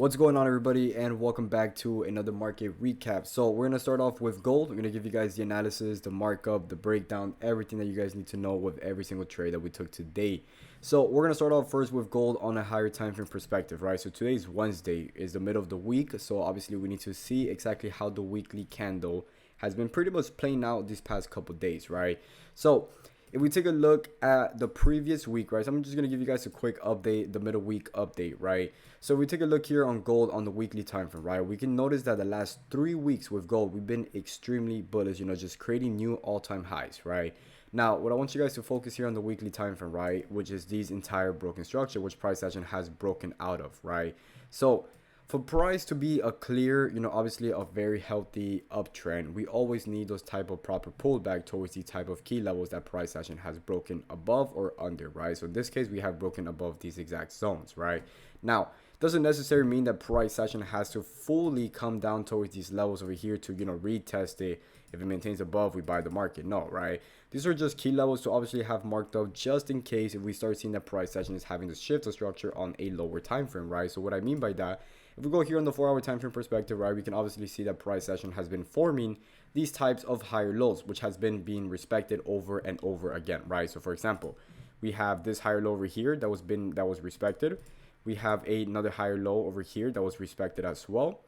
What's going on, everybody, and welcome back to another market recap. So we're going to start off with gold. I'm going to give you guys the analysis, the markup, the breakdown, everything that you guys need to know with every single trade that we took today. So we're going to start off first with gold on a higher time frame perspective, right? So today's Wednesday, is the middle of the week. So obviously we need to see exactly how the weekly candle has been pretty much playing out these past couple days, right? So if we take a look at the previous week, right, so I'm just going to give you guys a quick update, the middle week update, right? So if we take a look here on gold on the weekly time frame, right, we can notice that the last 3 weeks with gold, we've been extremely bullish, just creating new all-time highs, right? Now, what I want you guys to focus here on the weekly time frame, right, which is these entire broken structure, which price action has broken out of, right? So for price to be a clear, obviously a very healthy uptrend, we always need those type of proper pullback towards the type of key levels that price action has broken above or under, right? So in this case, we have broken above these exact zones, right? Now, doesn't necessarily mean that price action has to fully come down towards these levels over here to, retest it. If it maintains above, we buy the market. No, right? These are just key levels to obviously have marked up just in case if we start seeing that price action is having to shift the structure on a lower time frame, right? So what I mean by that, if we go here on the 4-hour time frame perspective, right, we can obviously see that price action has been forming these types of higher lows, which has been being respected over and over again, right? So for example, we have this higher low over here that was respected. We have another higher low over here that was respected as well.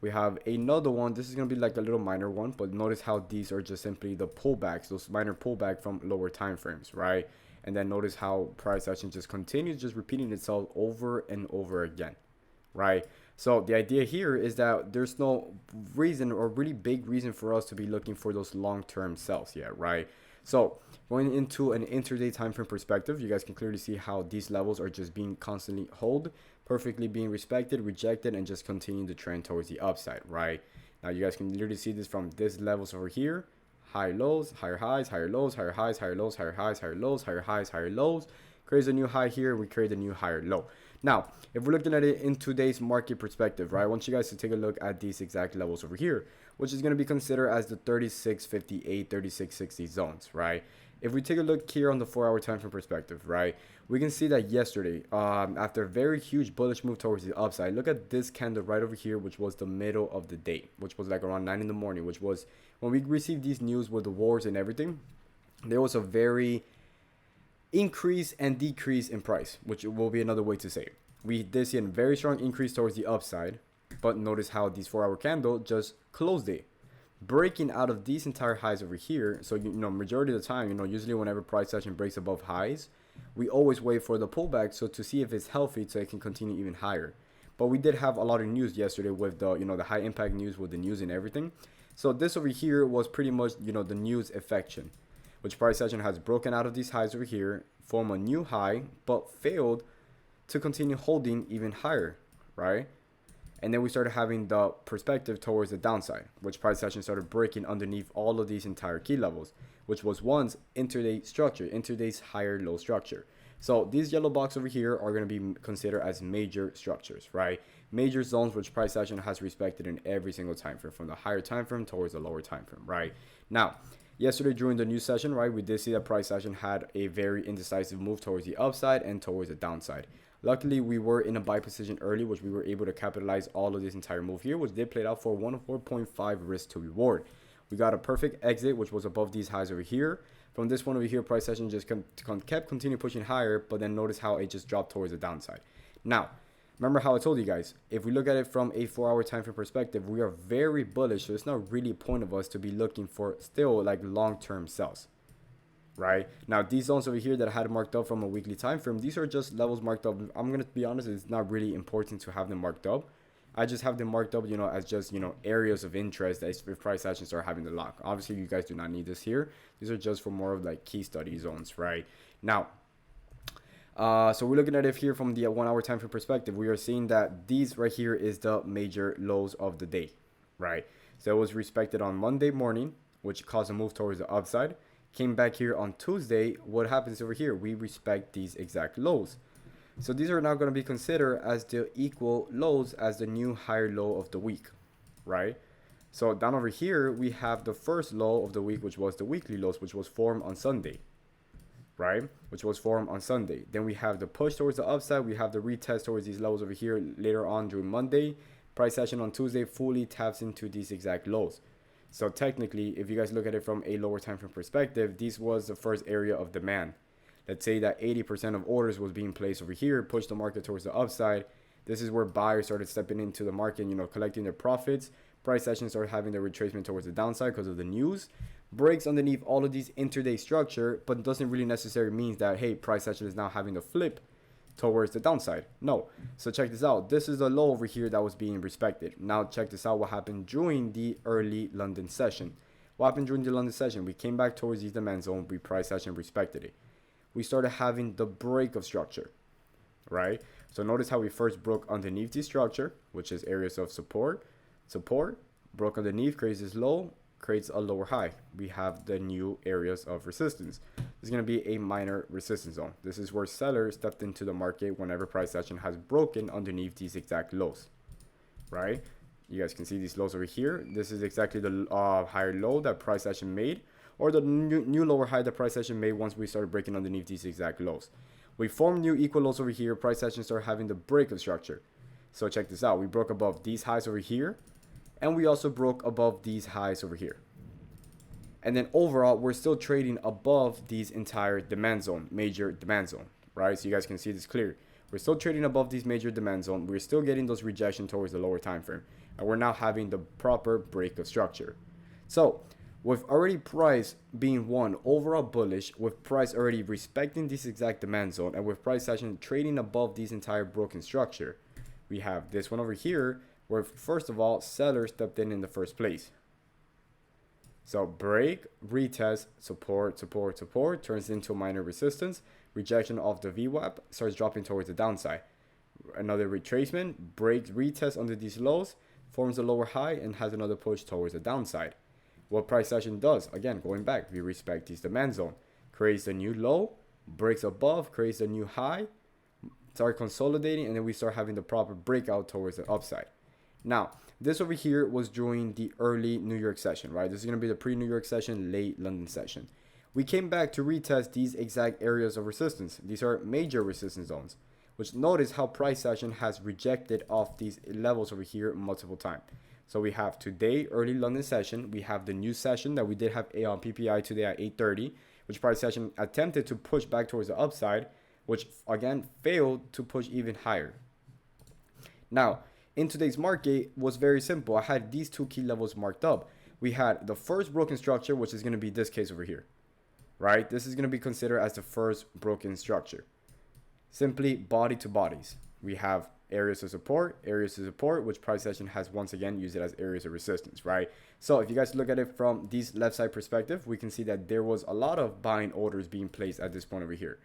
We have another one. This is going to be like a little minor one, but notice how these are just simply the pullbacks, those minor pullback from lower time frames, right? And then notice how price action just continues just repeating itself over and over again, right? So the idea here is that there's no reason or really big reason for us to be looking for those long-term sells yet, right? So going into an intraday time frame perspective, you guys can clearly see how these levels are just being constantly held, perfectly being respected, rejected, and just continuing the trend towards the upside, right? Now you guys can literally see this from these levels over here, high lows, higher highs, higher lows, higher highs, higher lows, higher highs, higher lows, higher highs, higher lows. Creates a new high here, we create a new higher low. Now, if we're looking at it in today's market perspective, right, I want you guys to take a look at these exact levels over here, which is going to be considered as the 3658, 3660 zones, right? If we take a look here on the 4-hour time frame perspective, right, we can see that yesterday, after a very huge bullish move towards the upside, look at this candle right over here, which was the middle of the day, which was like around 9 in the morning, which was when we received these news with the wars and everything. There was a very increase and decrease in price, which will be another way to say it. We did see a very strong increase towards the upside, but notice how these 4-hour candle just closed it, breaking out of these entire highs over here. So majority of the time, usually whenever price action breaks above highs, we always wait for the pullback so to see if it's healthy so it can continue even higher. But we did have a lot of news yesterday with the the high impact news with the news and everything. So this over here was pretty much the news affection, which price action has broken out of these highs over here, form a new high, but failed to continue holding even higher, right? And then we started having the perspective towards the downside, which price action started breaking underneath all of these entire key levels, which was once intraday structure, intraday's higher low structure. So these yellow boxes over here are going to be considered as major structures, right? Major zones which price action has respected in every single time frame, from the higher time frame towards the lower time frame, right? Now, yesterday during the news session, right, we did see that price action had a very indecisive move towards the upside and towards the downside. Luckily, we were in a buy position early, which we were able to capitalize all of this entire move here, which did play out for 104.5 risk to reward. We got a perfect exit, which was above these highs over here. From this one over here, price action just kept continue pushing higher, but then notice how it just dropped towards the downside. Now, remember how I told you guys, if we look at it from a 4-hour time frame perspective, we are very bullish, so it's not really a point of us to be looking for still like long-term sells. Right now, these zones over here that I had marked up from a weekly time frame, these are just levels marked up. I'm gonna be honest, it's not really important to have them marked up. I just have them marked up, as just areas of interest that if price actions are having the lock. Obviously, you guys do not need this here. These are just for more of like key study zones, right? Now, so we're looking at it here from the 1-hour time frame perspective. We are seeing that these right here is the major lows of the day, right? So it was respected on Monday morning, which caused a move towards the upside. Came back here on Tuesday. What happens over here? We respect these exact lows. So these are now going to be considered as the equal lows as the new higher low of the week, right? So down over here, we have the first low of the week, which was the weekly lows, which was formed on Sunday, right? Which was formed on Sunday. Then we have the push towards the upside. We have the retest towards these levels over here later on during Monday. Price action on Tuesday fully taps into these exact lows. So technically, if you guys look at it from a lower time frame perspective, this was the first area of demand. Let's say that 80% of orders was being placed over here, pushed the market towards the upside. This is where buyers started stepping into the market, collecting their profits. Price action started having the retracement towards the downside because of the news. Breaks underneath all of these intraday structure, but doesn't really necessarily mean that, hey, price action is now having to flip towards the downside. No. So check this out. This is the low over here that was being respected. Now check this out. What happened during the early London session? What happened during the London session? We came back towards the demand zone. We price action respected it. We started having the break of structure, right? So notice how we first broke underneath the structure, which is areas of support, broke underneath, creates this low, creates a lower high. We have the new areas of resistance. It's going to be a minor resistance zone. This is where sellers stepped into the market whenever price action has broken underneath these exact lows, right? You guys can see these lows over here. This is exactly the higher low that price action made, or the new lower high that price action made once we started breaking underneath these exact lows. We formed new equal lows over here. Price action started having the break of structure. So check this out. We broke above these highs over here, and we also broke above these highs over here. And then overall, we're still trading above these entire demand zone, major demand zone, right? So you guys can see this clear. We're still trading above these major demand zone. We're still getting those rejection towards the lower time frame, and we're now having the proper break of structure. So with already price being one overall bullish, with price already respecting this exact demand zone, and with price action trading above these entire broken structure, we have this one over here where first of all sellers stepped in the first place. So break, retest, support, turns into minor resistance, rejection of the VWAP, starts dropping towards the downside. Another retracement, breaks, retest under these lows, forms a lower high, and has another push towards the downside. What price action does, again, going back, we respect this demand zone, creates a new low, breaks above, creates a new high, start consolidating, and then we start having the proper breakout towards the upside. Now, this over here was during the early New York session, right? This is going to be the pre-New York session, late London session. We came back to retest these exact areas of resistance. These are major resistance zones, which notice how price action has rejected off these levels over here multiple times. So we have today, early London session. We have the new session that we did have on PPI today at 8:30, which price action attempted to push back towards the upside, which again failed to push even higher. Now, in today's market was very simple. I had these two key levels marked up. We had the first broken structure, which is going to be this case over here, right? This is going to be considered as the first broken structure. Simply body to bodies. We have areas of support, which price action has once again used it as areas of resistance, right? So if you guys look at it from this left side perspective, we can see that there was a lot of buying orders being placed at this point over here,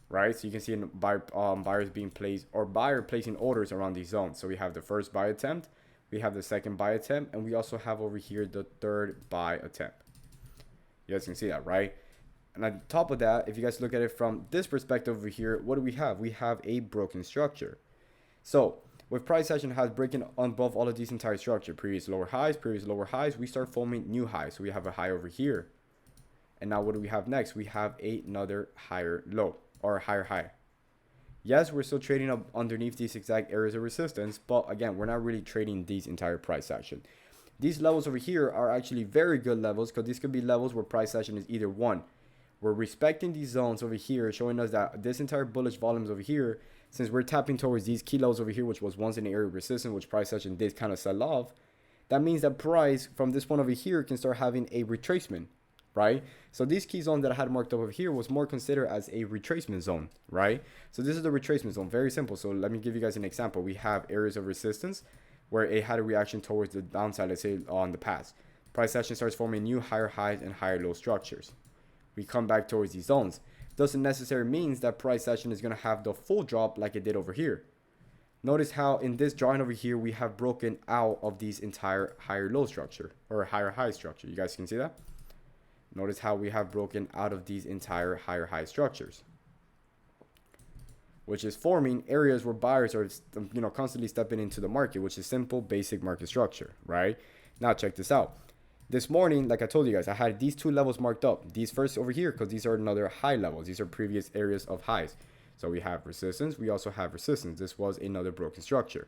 right? So you can see buyers being placed, or buyer placing orders around these zones. So we have the first buy attempt, we have the second buy attempt, and we also have over here the third buy attempt. You guys can see that, right? And on top of that, if you guys look at it from this perspective over here, what do we have? We have a broken structure. So with price action has breaking above all of these entire structure, previous lower highs, we start forming new highs. So we have a high over here. And now what do we have next? We have another higher low, or a higher high. Yes, we're still trading up underneath these exact areas of resistance, but again, we're not really trading these entire price action. These levels over here are actually very good levels, because these could be levels where price action is either one, we're respecting these zones over here, showing us that this entire bullish volumes over here, since we're tapping towards these key levels over here, which was once an area of resistance, which price action did kind of sell off, that means that price from this point over here can start having a retracement, right? So these key zones that I had marked up over here was more considered as a retracement zone, right? So this is the retracement zone, very simple. So let me give you guys an example. We have areas of resistance where it had a reaction towards the downside, let's say on the past. Price action starts forming new higher highs and higher low structures. We come back towards these zones. Doesn't necessarily mean that price action is going to have the full drop like it did over here. Notice how in this drawing over here, we have broken out of these entire higher low structure, or higher high structure. You guys can see that? Notice how we have broken out of these entire higher high structures, which is forming areas where buyers are, constantly stepping into the market, which is simple, basic market structure, right? Now check this out. this morning, like I told you guys, I had these two levels marked up. These first over here, because these are another high levels. These are previous areas of highs. So we have resistance. We also have resistance. This was another broken structure.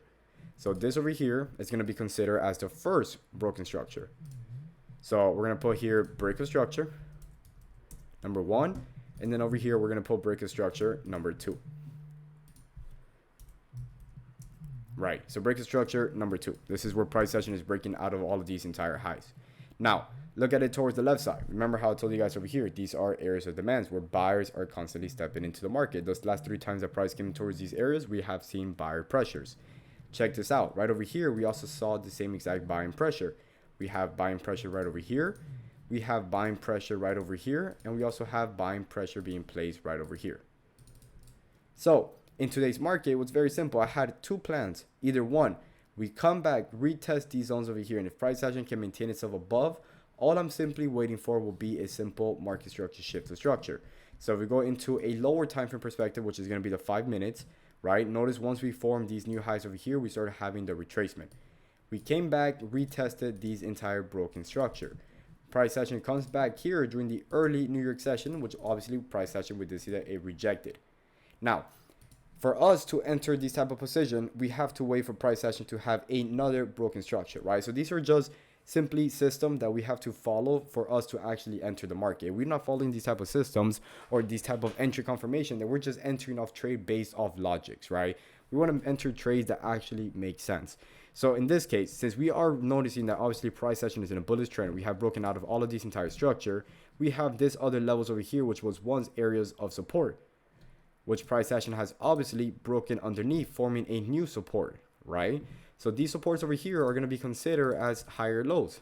So this over here is going to be considered as the first broken structure. So we're going to put here break of structure, number 1. And then over here, we're going to put break of structure, number 2. Right, so break of structure, number 2. This is where price action is breaking out of all of these entire highs. Now, look at it towards the left side. Remember how I told you guys over here, these are areas of demands where buyers are constantly stepping into the market. Those last 3 times the price came towards these areas, we have seen buyer pressures. Check this out. Right over here, we also saw the same exact buying pressure. We have buying pressure right over here. We have buying pressure right over here. And we also have buying pressure being placed right over here. So, in today's market, it was very simple. I had 2 plans. Either one, we come back, retest these zones over here, and if price action can maintain itself above, all I'm simply waiting for will be a simple market structure shift to structure. So if we go into a lower time frame perspective, which is going to be the 5 minutes, right? Notice once we formed these new highs over here, we started having the retracement. We came back, retested these entire broken structure. Price action comes back here during the early New York session, which obviously price action, we did see that it rejected. Now, for us to enter this type of position, we have to wait for price action to have another broken structure, right? So these are just simply systems that we have to follow for us to actually enter the market. We're not following these type of systems or these type of entry confirmation that we're just entering off trade based off logics, right? We want to enter trades that actually make sense. So in this case, since we are noticing that obviously price action is in a bullish trend, we have broken out of all of these entire structure, we have this other levels over here, which was once areas of support, which price action has obviously broken underneath, forming a new support, right? So these supports over here are going to be considered as higher lows.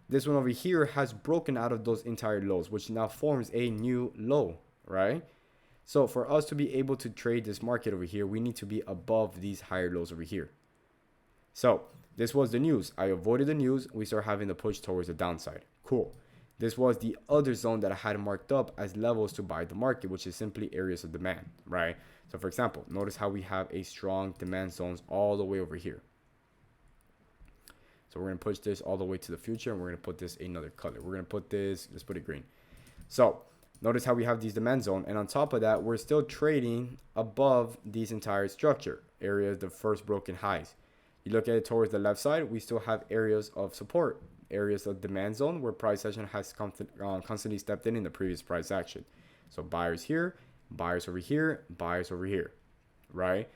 This one over here has broken out of those entire lows, which now forms a new low, right? So for us to be able to trade this market over here, we need to be above these higher lows over here. So this was the news. I avoided the news. We start having the push towards the downside. Cool. This was the other zone that I had marked up as levels to buy the market, which is simply areas of demand, right? So for example, notice how we have a strong demand zones all the way over here. So we're going to push this all the way to the future, and we're going to put this another color. We're going to put this, let's put it green. So notice how we have these demand zone, and on top of that, we're still trading above these entire structure areas, the first broken highs. You look at it towards the left side, we still have areas of support, areas of demand zone where price action has constantly stepped in the previous price action. So buyers here, buyers over here, buyers over here, right?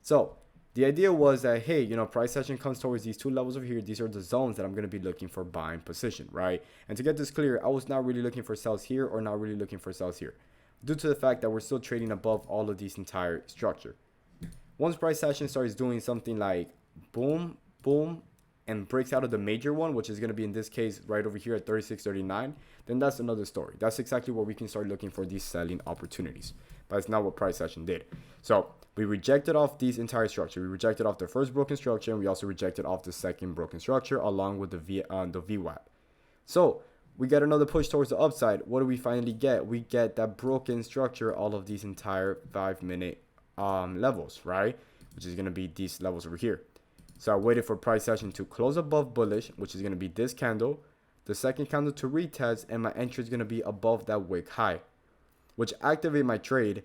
So the idea was that, hey, you know, price action comes towards these 2 levels over here. These are the zones that I'm going to be looking for buying position, right? And to get this clear, I was not really looking for sells here or not really looking for sells here, due to the fact that we're still trading above all of these entire structure. Once price action starts doing something like boom, boom, and breaks out of the major one, which is going to be in this case right over here at 36.39, then that's another story. That's exactly where we can start looking for these selling opportunities. But it's not what price action did. So we rejected off these entire structure. We rejected off the first broken structure, and we also rejected off the second broken structure along with the VWAP. So we get another push towards the upside. What do we finally get? We get that broken structure, all of these entire 5-minute levels, right? Which is going to be these levels over here. So I waited for price action to close above bullish, which is going to be this candle, the second candle to retest, and my entry is going to be above that wick high, which activated my trade.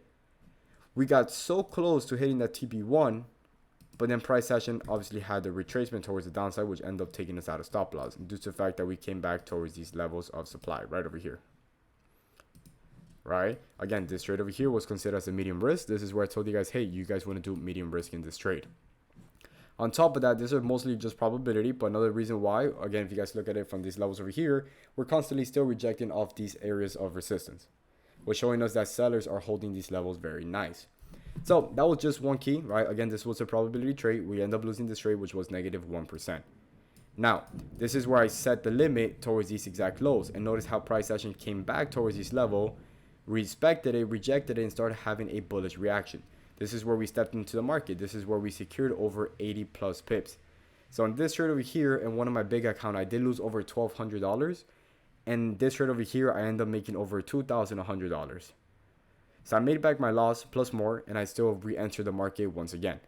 We got so close to hitting that TP1, but then price action obviously had the retracement towards the downside, which ended up taking us out of stop loss due to the fact that we came back towards these levels of supply right over here. Right? Again, this trade over here was considered as a medium risk. This is where I told you guys, hey, you guys want to do medium risk in this trade. On top of that, this is mostly just probability, but another reason why, again, if you guys look at it from these levels over here, we're constantly still rejecting off these areas of resistance, which showing us that sellers are holding these levels very nice. So that was just one key, right? Again, this was a probability trade. We end up losing this trade, which was negative 1%. Now, this is where I set the limit towards these exact lows, and notice how price action came back towards this level, respected it, rejected it, and started having a bullish reaction. This is where we stepped into the market. This is where we secured over 80 plus pips. So on this trade over here, in one of my big account, I did lose over $1,200. And this trade over here, I ended up making over $2,100. So I made back my loss plus more, and I still re-entered the market once again.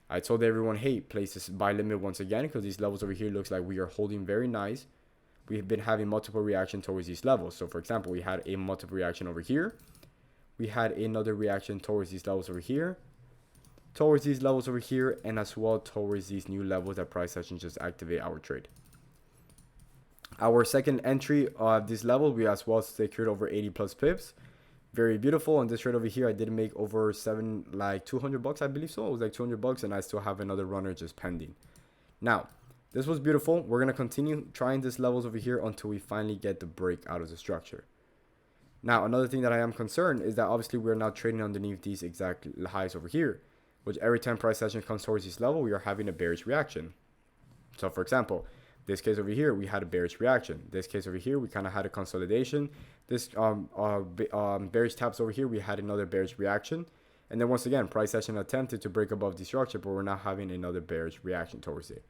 I told everyone, hey, place this buy limit once again, because these levels over here looks like we are holding very nice. we've been having multiple reaction towards these levels. So for example, we had a multiple reaction over here. We had another reaction towards these levels over here, towards these levels over here, and as well towards these new levels that price action just activate our trade. Our second entry of this level, we as well secured over 80 plus pips. Very beautiful. On this trade over here, I did make over 200 bucks, I believe so. It was like 200 bucks, and I still have another runner just pending. Now, this was beautiful. We're going to continue trying these levels over here until we finally get the break out of the structure. Now, another thing that I am concerned is that obviously we're not trading underneath these exact highs over here, which every time price action comes towards this level, we are having a bearish reaction. So for example, this case over here, we had a bearish reaction. This case over here, we kind of had a consolidation. This bearish taps over here, we had another bearish reaction. And then once again, price action attempted to break above the structure, but we're now having another bearish reaction towards it.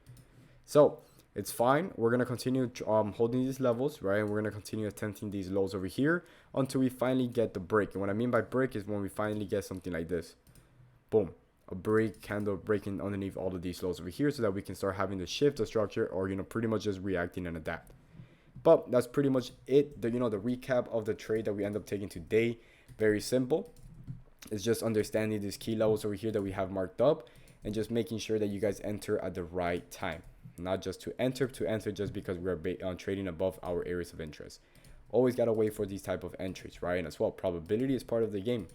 So it's fine. We're going to continue holding these levels, right? And we're going to continue attempting these lows over here until we finally get the break. And what I mean by break is when we finally get something like this. Boom. A break candle breaking underneath all of these lows over here so that we can start having to shift the structure or, pretty much just reacting and adapt. But that's pretty much it. The recap of the trade that we end up taking today. Very simple. It's just understanding these key levels over here that we have marked up and just making sure that you guys enter at the right time. Not just to enter just because we're trading above our areas of interest. Always got to wait for these type of entries, right? And as well, probability is part of the game.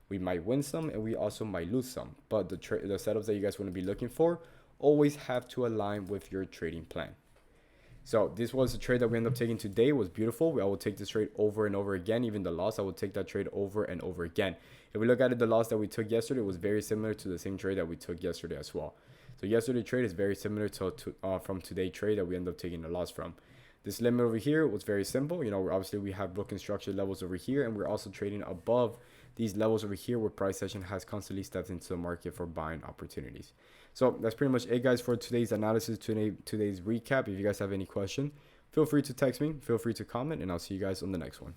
We might win some and we also might lose some, but the setups that you guys want to be looking for always have to align with your trading plan. So this was the trade that we ended up taking today. It was beautiful. I will take this trade over and over again. Even the loss, I will take that trade over and over again. If we look at it, the loss that we took yesterday was very similar to the same trade that we took yesterday as well. So yesterday's trade is very similar to from today's trade that we end up taking the loss from. This limit over here was very simple. Obviously we have broken structure levels over here, and we're also trading above these levels over here where price action has constantly stepped into the market for buying opportunities. So that's pretty much it, guys, for today's analysis, today's recap. If you guys have any question, feel free to text me, feel free to comment, and I'll see you guys on the next one.